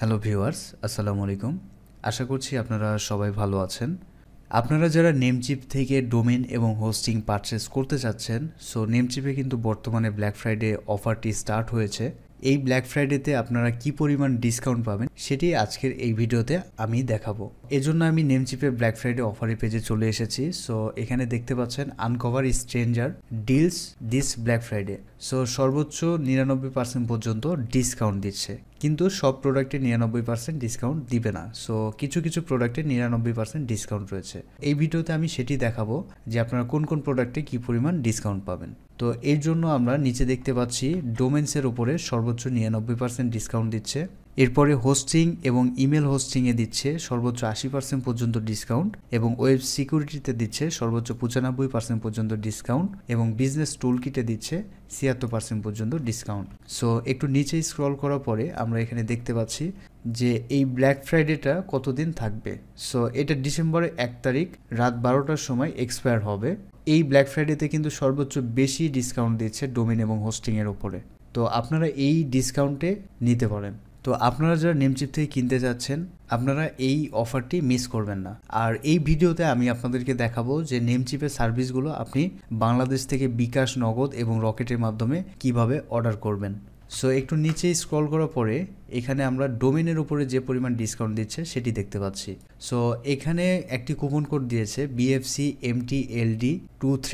Hello viewers, আসসালামু আলাইকুম। আশা করছি আপনারা সবাই ভালো আছেন। আপনারা যারা নেমচিপ থেকে ডোমেন এবং হোস্টিং পারচেস করতে চাচ্ছেন, সো নেমচিপে কিন্তু বর্তমানে ব্ল্যাক ফ্রাইডে অফারটি স্টার্ট হয়েছে। এই ব্ল্যাক ফ্রাইডেতে আপনারা কি পরিমাণ ডিসকাউন্ট পাবেন সেটি আজকের এই ভিডিওতে আমি দেখাবো। এজন্য আমি নেমচিপের ব্ল্যাক ফ্রাইডে অফারের পেজে চলে এসেছি। সো এখানে দেখতে পাচ্ছেন uncover stranger deals this black Friday. So সর্বোচ্চ 99% পর্যন্ত ডিসকাউন্ট দিচ্ছে, কিন্তু সব প্রোডাক্টে 99% ডিসকাউন্ট দিবে না। সো কিছু কিছু প্রোডাক্টে 99% ডিসকাউন্ট রয়েছে। এই ভিডিওতে আমি সেটি দেখাবো যে আপনারা কোন কোন প্রোডাক্টে কী পরিমাণ ডিসকাউন্ট পাবেন। তো এর জন্য আমরা নিচে দেখতে পাচ্ছি ডোমেন্সের উপরে সর্বোচ্চ 99% ডিসকাউন্ট দিচ্ছে। এরপরে হোস্টিং এবং ইমেল হোস্টিংয়ে দিচ্ছে সর্বোচ্চ 80% পর্যন্ত ডিসকাউন্ট, এবং ওয়েব সিকিউরিটিতে দিচ্ছে সর্বোচ্চ 95% পর্যন্ত ডিসকাউন্ট, এবং বিজনেস টুল কিটে দিচ্ছে 76% পর্যন্ত ডিসকাউন্ট। সো একটু নিচে স্ক্রল করার পরে আমরা এখানে দেখতে পাচ্ছি যে এই ব্ল্যাক ফ্রাইডেটা কতদিন থাকবে। সো এটা ডিসেম্বরের 1 তারিখ রাত 12টার সময় এক্সপায়ার হবে। এই ব্ল্যাক ফ্রাইডেতে কিন্তু সর্বোচ্চ বেশি ডিসকাউন্ট দিচ্ছে ডোমেন এবং হোস্টিংয়ের ওপরে। তো আপনারা এই ডিসকাউন্টে নিতে পারেন। তো আপনারা যারা নেমচিপ থেকে কিনতে যাচ্ছেন, আপনারা এই অফারটি মিস করবেন না। আর এই ভিডিওতে আমি আপনাদেরকে দেখাবো যে নেমচিপের সার্ভিসগুলো আপনি বাংলাদেশ থেকে বিকাশ, নগদ এবং রকেটের মাধ্যমে কিভাবে অর্ডার করবেন। সো একটু নিচে স্ক্রল করার পরে এখানে আমরা ডোমেনের উপরে যে পরিমাণ ডিসকাউন্ট দিচ্ছে সেটি দেখতে পাচ্ছি। সো এখানে একটি কুপন কোড দিয়েছে BFCMTLD23।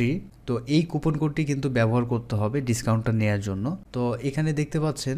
তো এই কুপন কোডটি কিন্তু ব্যবহার করতে হবে ডিসকাউন্টটা নেওয়ার জন্য। তো এখানে দেখতে পাচ্ছেন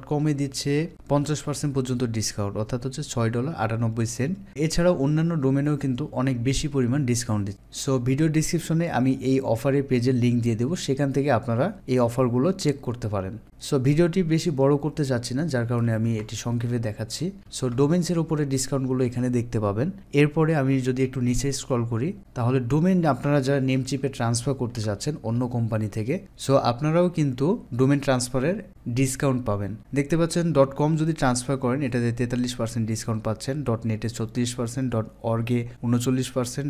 .com দিচ্ছে 50% পর্যন্ত ডিসকাউন্ট, অর্থাৎ হচ্ছে $6.98। এছাড়াও অন্যান্য ডোমেনেও কিন্তু অনেক বেশি পরিমাণ ডিসকাউন্ট দিচ্ছে। সো ভিডিও ডিসক্রিপশনে আমি এই অফারের পেজের লিঙ্ক দিয়ে দেবো, সেখান থেকে আপনারা এই অফারগুলো চেক করতে পারেন। সো ভিডিওটি বেশি বড় করতে চাচ্ছি না, যার কারণে আমি এটি সংক্ষেপে দেখাচ্ছি। সো ডোমেন্সের উপরে ডিসকাউন্টগুলো এখানে দেখতে পাবেন। এরপরে আমি যদি একটু নিচে স্ক্রল করি, তাহলে ডোমেন আপনারা যারা নেমচিপে ট্রান্সফার করতে চাচ্ছেন অন্য কোম্পানি থেকে, সো আপনারাও কিন্তু ডোমেন ট্রান্সফারের ডিসকাউন্ট পাবেন। দেখতে পাচ্ছেন .com যদি ট্রান্সফার করেন এটাতে 43% ডিসকাউন্ট পাচ্ছেন, .net-এ 36%, .org-এ 39%,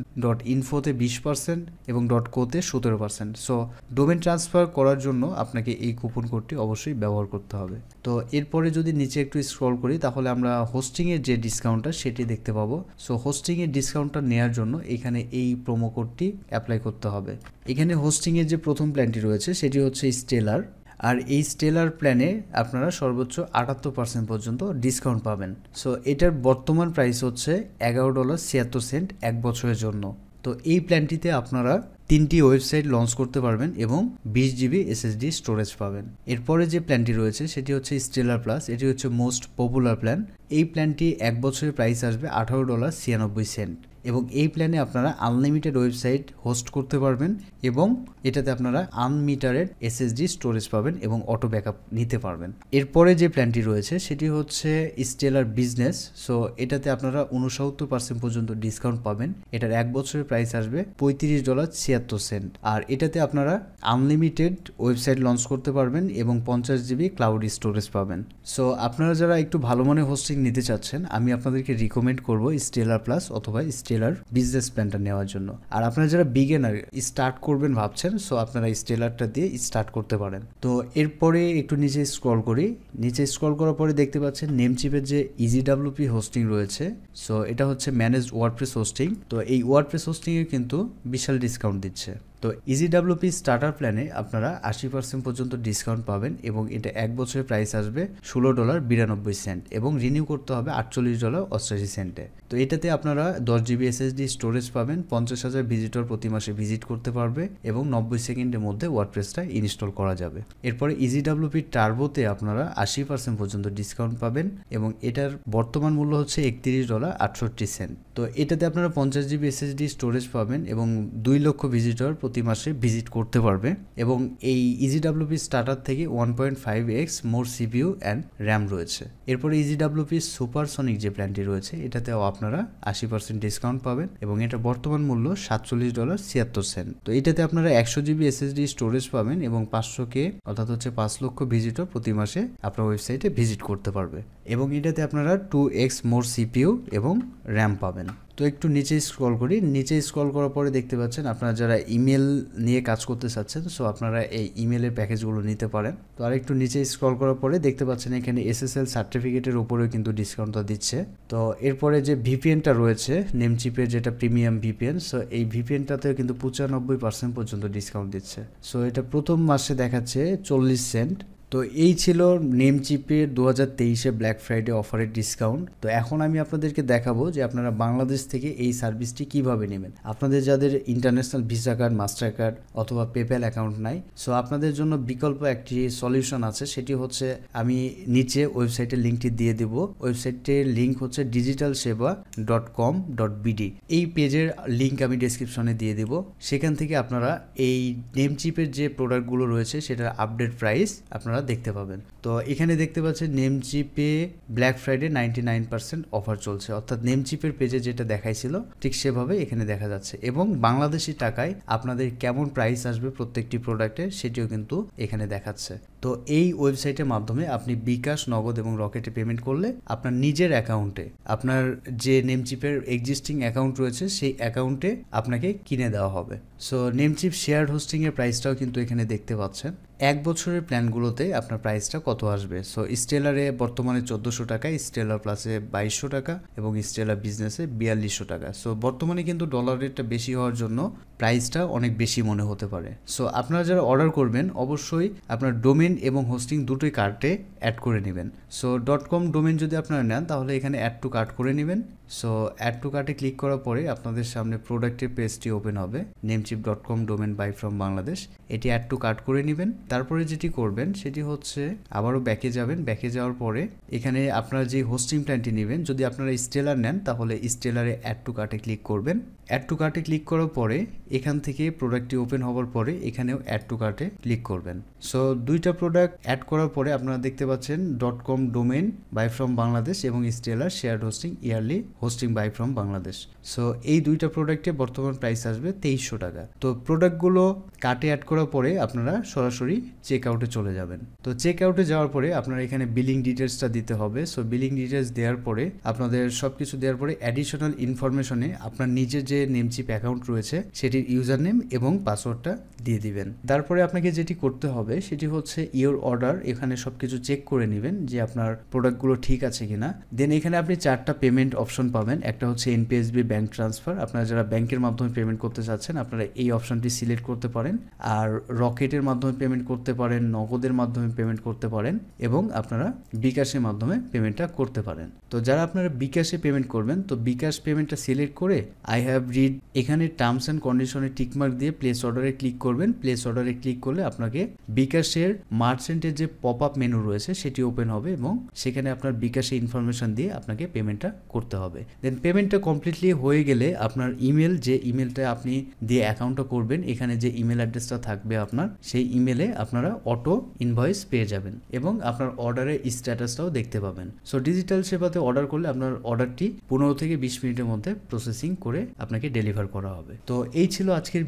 .info-তে 20% এবং .co-তে 17%। সো ডোমেন ট্রান্সফার করার জন্য আপনাকে এই কুপন কোডটি অবশ্যই ব্যবহার করতে হবে। তো এরপরে যদি নিচে একটু স্ক্রল করি, তাহলে আমরা হোস্টিংয়ের যে ডিসকাউন্টটা সেটি দেখতে পাবো। সো হোস্টিংয়ের ডিসকাউন্টটা নেওয়ার জন্য এখানে এই প্রোমো কোডটি অ্যাপ্লাই করতে হবে। এখানে হোস্টিংয়ের যে প্রথম প্ল্যানটি রয়েছে সেটি হচ্ছে স্টেলার। আর এই স্টেলার প্ল্যানে আপনারা সর্বোচ্চ 78% পর্যন্ত ডিসকাউন্ট পাবেন। সো এটার বর্তমান প্রাইস হচ্ছে $11.76 এক বছরের জন্য। তো এই প্ল্যানটিতে আপনারা 3টি ওয়েবসাইট লঞ্চ করতে পারবেন এবং 20 GB SSD স্টোরেজ পাবেন। এরপরে যে প্ল্যানটি রয়েছে সেটি হচ্ছে স্টেলার প্লাস। এটি হচ্ছে মোস্ট পপুলার প্ল্যান। এই প্ল্যানটি এক বছরের প্রাইস আসবে $18.96, এবং এই প্ল্যানে আপনারা আনলিমিটেড ওয়েবসাইট হোস্ট করতে পারবেন এবং এটাতে আপনারা আনমিটারেড SSD স্টোরেজ পাবেন এবং অটো ব্যাকআপ নিতে পারবেন। এরপরে যে প্ল্যানটি রয়েছে সেটি হচ্ছে স্টেলার বিজনেস। সো এটাতে আপনারা 69% পর্যন্ত ডিসকাউন্ট পাবেন। এটার এক বছরের প্রাইস আসবে $35.76, আর এটাতে আপনারা আনলিমিটেড ওয়েবসাইট লঞ্চ করতে পারবেন এবং 50 GB ক্লাউড স্টোরেজ পাবেন। সো আপনারা যারা একটু ভালো মানের হোস্টিং নিতে চাচ্ছেন, আমি আপনাদেরকে রিকমেন্ড করব স্টেলার প্লাস অথবা স্টেলার বিজনেস প্ল্যানটা নেওয়ার জন্য। আর আপনারা যারা বিগিনার স্টার্ট করবেন ভাবছেন, সো আপনারা স্টেলারটা দিয়ে স্টার্ট করতে পারেন। তো এরপরে একটু নিচে স্ক্রল করি। নিচে স্ক্রল করার পরে দেখতে পাচ্ছেন নেমচিপের যে EasyWP হোস্টিং রয়েছে। সো এটা হচ্ছে ম্যানেজড ওয়ার্ডপ্রেস হোস্টিং। তো এই ওয়ার্ডপ্রেস হোস্টিংয়ে কিন্তু বিশাল ডিসকাউন্ট দিচ্ছে। তো EasyWP স্টার্টার প্ল্যানে আপনারা 80% পর্যন্ত ডিসকাউন্ট পাবেন এবং এটা এক বছরের প্রাইস আসবে $16.92 এবং রিনিউ করতে হবে $48.88। তো এটাতে আপনারা 10 GB SSD স্টোরেজ পাবেন, 50,000 ভিজিটর প্রতি মাসে ভিজিট করতে পারবে এবং 90 সেকেন্ডের মধ্যে ওয়ার্ডপ্রেসটা ইনস্টল করা যাবে। এরপরে EasyWP টার্বোতে আপনারা 80% পর্যন্ত ডিসকাউন্ট পাবেন এবং এটার বর্তমান মূল্য হচ্ছে $31.68। তো এটাতে আপনারা 50 GB SSD স্টোরেজ পাবেন এবং 2 লক্ষ ভিজিটর প্রতি মাসে ভিজিট করতে পারবে, এবং এই EasyWP স্টার্টার থেকে 1.5x more CPU and RAM রয়েছে। এরপরে EasyWP সুপারসনিক যে প্ল্যানটি রয়েছে এটাতেও আপনারা 80% ডিসকাউন্ট পাবেন এবং এটা বর্তমান মূল্য $47.76। তো এটাতে আপনারা 100 GB SSD স্টোরেজ পাবেন এবং 500K অর্থাৎ হচ্ছে 5 লক্ষ ভিজিটর প্রতি মাসে আপনার ওয়েবসাইটে ভিজিট করতে পারবে, এবং এটাতে আপনারা 2x মোর CPU এবং র্যাম পাবেন। তো একটু নিচে স্ক্রল করি, নিচে স্ক্রল করার পরে দেখতে পাচ্ছেন আপনারা যারা ইমেল নিয়ে কাজ করতে চাচ্ছেন, সো আপনারা এই ইমেলের প্যাকেজগুলো নিতে পারেন। তো আর একটু নিচে স্ক্রল করার পরে দেখতে পাচ্ছেন এখানে SSL সার্টিফিকেটের উপরেও কিন্তু ডিসকাউন্টটা দিচ্ছে। তো এরপরে যে ভিপিএনটা রয়েছে নেমচিপের, যেটা প্রিমিয়াম ভিপিএন, সো এই ভিপিএনটাতেও কিন্তু 95% পর্যন্ত ডিসকাউন্ট দিচ্ছে। সো এটা প্রথম মাসে দেখাচ্ছে 40 সেন্ট। তো এই ছিল নেমচিপের 2023-এ ব্ল্যাক ফ্রাইডে অফারের ডিসকাউন্ট। তো এখন আমি আপনাদেরকে দেখাবো যে আপনারা বাংলাদেশ থেকে এই সার্ভিসটি কিভাবে নেবেন। আপনাদের যাদের international visa card, master card অথবা পেপ্যাল অ্যাকাউন্ট নাই, সো আপনাদের জন্য বিকল্প একটি সলিউশন আছে, সেটি হচ্ছে আমি নিচে ওয়েবসাইটের লিঙ্কটি দিয়ে দেব। ওয়েবসাইটের লিঙ্ক হচ্ছে digitalseva.com.bd। এই পেজের লিঙ্ক আমি ডেসক্রিপশনে দিয়ে দেব। সেখান থেকে আপনারা এই নেমচিপের যে প্রোডাক্টগুলো রয়েছে সেটার আপডেট প্রাইস আপনারা দেখতে পাবেন। তো এখানে দেখতে পাচ্ছেন নেমচিপে ব্ল্যাক ফ্রাইডে 99% অফার চলছে, অর্থাৎ নেমচিপের পেজে যেটা দেখাইছিল ঠিক সেভাবে এখানে দেখা যাচ্ছে, এবং বাংলাদেশি টাকায় আপনাদের কেমন প্রাইস আসবে প্রত্যেকটি প্রোডাক্টের সেটিও কিন্তু এখানে দেখাচ্ছে। তো এই ওয়েবসাইটের মাধ্যমে আপনি বিকাশ, নগদ এবং রকেটে পেমেন্ট করলে আপনার নিজের অ্যাকাউন্টে, আপনার যে নেমচিপের এক্সিস্টিং অ্যাকাউন্ট রয়েছে সেই অ্যাকাউন্টে আপনাকে কিনে দেওয়া হবে। সো নেমচিপ শেয়ার হোস্টিংয়ের প্রাইসটাও কিন্তু এখানে দেখতে পাচ্ছেন। 1 বছরের প্ল্যানগুলোতে আপনার প্রাইসটা কত আসবে। সো স্টেলারে বর্তমানে 1400 টাকা, স্টেলার প্লাসে 2200 টাকা এবং স্টেলার বিজনেসে 4200 টাকা। সো বর্তমানে কিন্তু ডলার রেটটা বেশি হওয়ার জন্য প্রাইসটা অনেক বেশি মনে হতে পারে। সো আপনারা যারা অর্ডার করবেন অবশ্যই আপনার ডোমেন এবং হোস্টিং দুটোই কার্টে অ্যাড করে নেবেন। সো .com ডোমেন যদি আপনারা নেন তাহলে এখানে অ্যাড টু কার্ট করে নেবেন। সো অ্যাড টু কার্টে ক্লিক করার পরে আপনাদের সামনে প্রোডাক্টের পেজটি ওপেন হবে, namecheap.com domain buy from Bangladesh. এটি অ্যাড টু কার্ট করে নেবেন। তারপরে যেটি করবেন সেটি হচ্ছে আবারও ব্যাকে যাবেন। ব্যাকে যাওয়ার পরে এখানে আপনারা যে হোস্টিং প্ল্যানটি নেবেন, যদি আপনারা স্টেলার নেন তাহলে স্টেলারে অ্যাড টু কার্টে ক্লিক করবেন। অ্যাড টু কার্টে ক্লিক করার পরে এখান থেকে প্রোডাক্টটি ওপেন হওয়ার পরে এখানেও অ্যাড টু কার্টে ক্লিক করবেন। সো দুইটা প্রোডাক্ট অ্যাড করার পরে আপনারা দেখতে পাচ্ছেন .com domain buy from Bangladesh এবং Stellar share hosting yearly hosting buy from Bangladesh. So এই দুইটা প্রোডাক্টে বর্তমান প্রাইস আসবে 2300 টাকা। তো প্রোডাক্টগুলো কার্টে অ্যাড করার পরে আপনারা সরাসরি চেক আউটে চলে যাবেন। তো চেক আউটে যাওয়ার পরে আপনারা এখানে বিলিং ডিটেলসটা দিতে হবে। সো বিলিং ডিটেলস দেওয়ার পরে আপনাদের সবকিছু দেওয়ার পরে অ্যাডিশনাল ইনফরমেশনে আপনার নিজের যে নেমচিপ অ্যাকাউন্ট রয়েছে সেটির ইউজার নেম এবং পাসওয়ার্ডটা দিয়ে দিবেন। তারপরে আপনাকে যেটি করতে হবে সেটি হচ্ছে ইওর অর্ডার, এখানে সবকিছু চেক করে নেবেন যে আপনার প্রোডাক্টগুলো ঠিক আছে কিনা। দেন এখানে আপনি 4টা পেমেন্ট অপশন পাবেন। একটা হচ্ছে NPSB ব্যাংক ট্রান্সফার, আপনারা যারা ব্যাংকের মাধ্যমে পেমেন্ট করতে চাচ্ছেন আপনারা এই অপশনটি সিলেক্ট করতে পারেন। আর রকেটের মাধ্যমে পেমেন্ট করতে পারেন, নগদের মাধ্যমে পেমেন্ট করতে পারেন এবং আপনারা বিকাশের মাধ্যমে পেমেন্টটা করতে পারেন। তো যারা আপনারা বিকাশে পেমেন্ট করবেন তো বিকাশ পেমেন্টটা সিলেক্ট করে আই হ্যাভ রিড এখানে টার্মস অ্যান্ড কন্ডিশনে টিকমার্ক দিয়ে প্লেস অর্ডারে ক্লিক করবেন। প্লেস অর্ডারে ক্লিক করলে আপনাকে বিকাশের মার্চেন্টের যে পপ আপ মেনু রয়েছে সেটি ওপেন হবে এবং সেখানে আপনার বিকাশে ইনফরমেশন দিয়ে আপনাকে পেমেন্টটা করতে হবে। দেন পেমেন্টটা কমপ্লিটলি হয়ে গেলে আপনার ইমেল, যে ইমেলটা আপনি দিয়ে অ্যাকাউন্টটা করবেন, এখানে যে ইমেল অ্যাড্রেসটা থাকবে আপনার, সেই ইমেলে আপনারা অটো ইনভয়েস পেয়ে যাবেন এবং আপনার অর্ডারের স্ট্যাটাসটাও দেখতে পাবেন। সো ডিজিটাল সেবাতে অর্ডার করলে আপনার অর্ডারটি 15 থেকে 20 মিনিটের মধ্যে প্রসেসিং করে আপনাকে ডেলিভার করা হবে। তো এই ছিল আজকের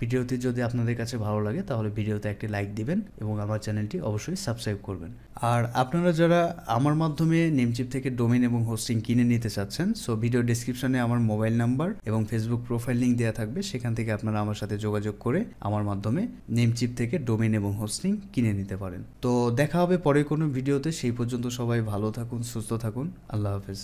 ভিডিওটি যদি আপনাদের কাছে ভালো লাগে তাহলে ভিডিওতে একটি লাইক দিবেন এবং আমার চ্যানেলটি অবশ্যই সাবস্ক্রাইব করবেন। আর আপনারা যারা আমার মাধ্যমে নেমচিপ থেকে ডোমেন এবং হোস্টিং কিনে নিতে চাচ্ছেন, সো ভিডিও ডেসক্রিপশনে আমার মোবাইল নাম্বার এবং ফেসবুক প্রোফাইল লিঙ্ক দেওয়া থাকবে, সেখান থেকে আপনারা আমার সাথে যোগাযোগ করে আমার মাধ্যমে নেমচিপ থেকে ডোমেন এবং হোস্টিং কিনে নিতে পারেন। তো দেখা হবে পরে কোনো ভিডিওতে, সেই পর্যন্ত সবাই ভালো থাকুন, সুস্থ থাকুন, আল্লাহ হাফেজ।